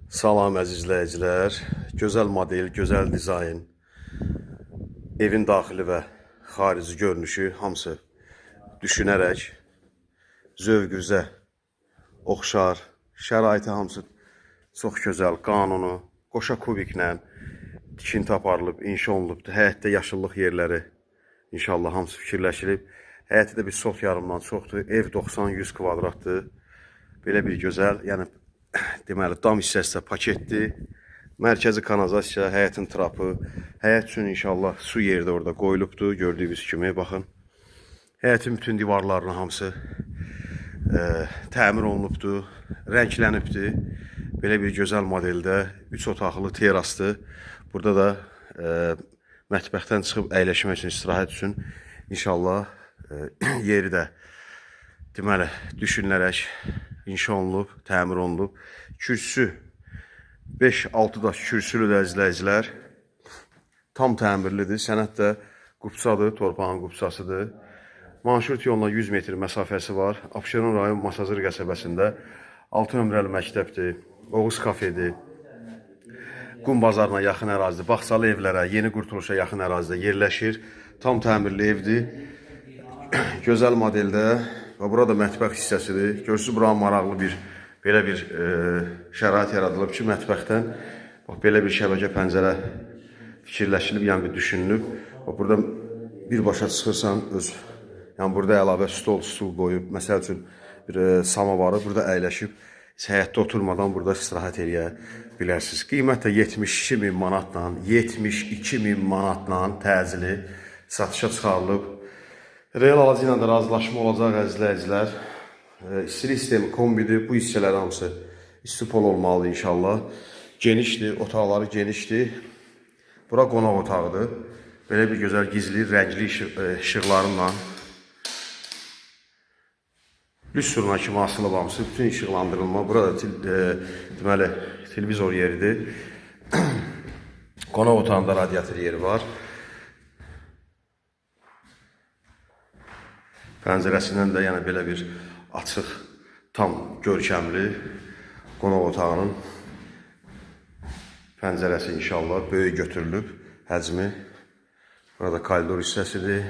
Salam əziz izləyicilər. Gözəl model, gözəl dizayn, evin daxili və xarici görünüşü hamısı düşünərək zövqünüzə oxşar, şəraiti hamısı çox gözəl, qanunu, qoşa kubiklə tikinti aparılıb, inşa olunubdur. Həyətdə yaşıllıq yerləri inşallah hamısı fikirləşilib. Həyəti də bir sot yarımdan çoxdur. Ev 90-100 kvadratdır. Belə bir gözəl, yəni deməli, dam hissəsi paketdir. Mərkəzi kanalizasiya, həyətin trapı, həyət üçün inşallah su yeri də orada qoyulubdur. Gördüyünüz kimi, baxın. Həyətin bütün divarlarının hamısı təmir olunubdur, rənglənibdir. Belə bir gözəl modeldə 3 otaqlı terasdır. Burada da mətbəxdən çıxıb əyləşmək üçün, istirahət üçün inşallah yeri də deməli düşünülərək inşa olunub, təmir olunub. Kürsü 5-6 daş kürsülü də izləyicilər. Tam təmirlidir. Sənət də qupçadır, torpağın qupçasıdır. Manşurt yolla 100 metr məsafəsi var. Abşeron rayon Masazır qəsəbəsində 6 nömrəli məktəbdir, Oğuz kafedir. Qum bazarına yaxın ərazidir, Baxçalı evlərə, Yeni Qurtuluşa yaxın ərazidə yerləşir. Tam təmirli evdir. Gözəl modeldə və burada mətbəx hissəsidir. Görürsünüz, buranın maraqlı bir belə bir şərait yaradılıb ki, mətbəxdən bax, belə bir şəbəkə pəncərə fikirləşilib, yəni bir düşünülüb. Bax, burada birbaşa çıxırsan, yəni burada əlavə stol qoyub, məsəl üçün bir samavarı burada əyləşib, həyətdə oturmadan burada istirahət eləyə bilərsiniz. Qiymət də 72.000 manatla, 72.000 manatla təcili satışa çıxarılıb. Real alıcı ilə də razılaşma olacaq əzizləyicilər. İstilik sistemi kombidir. Bu hissələr hamısı istipol olmalıdır inşallah. Genişdir, otaqları genişdir. Bura qonaq otağıdır. Belə bir gözəl gizli, rəngli işıqlarınla lüstruna kimi asılıb hamısı, bütün işıqlandırılma. Burada deməli televizor yeridir. Qonaq otağında radiator yeri var. Pəncərəsindən də yəni belə bir açıq, tam görkəmli qonaq otağının pəncərəsi inşallah böyük götürülüb, həcmi. Burada koridor hissəsidir.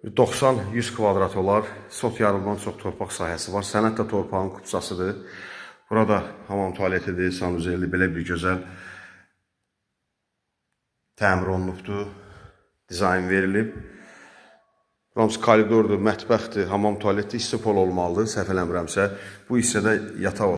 90-100 kvadrat olar, sot yarımdan çox torpaq sahəsi var. Sənət də torpağın qupçasıdır. Burada hamam tualetidir, sanuzelli, belə bir gözəl təmir olunubdur, dizayn verilib. Ramsız koridordur, mətbəxdir, hamam tualetdir, istipol olmalıdır, səhv eləmirəmsə. Bu hissədə yataq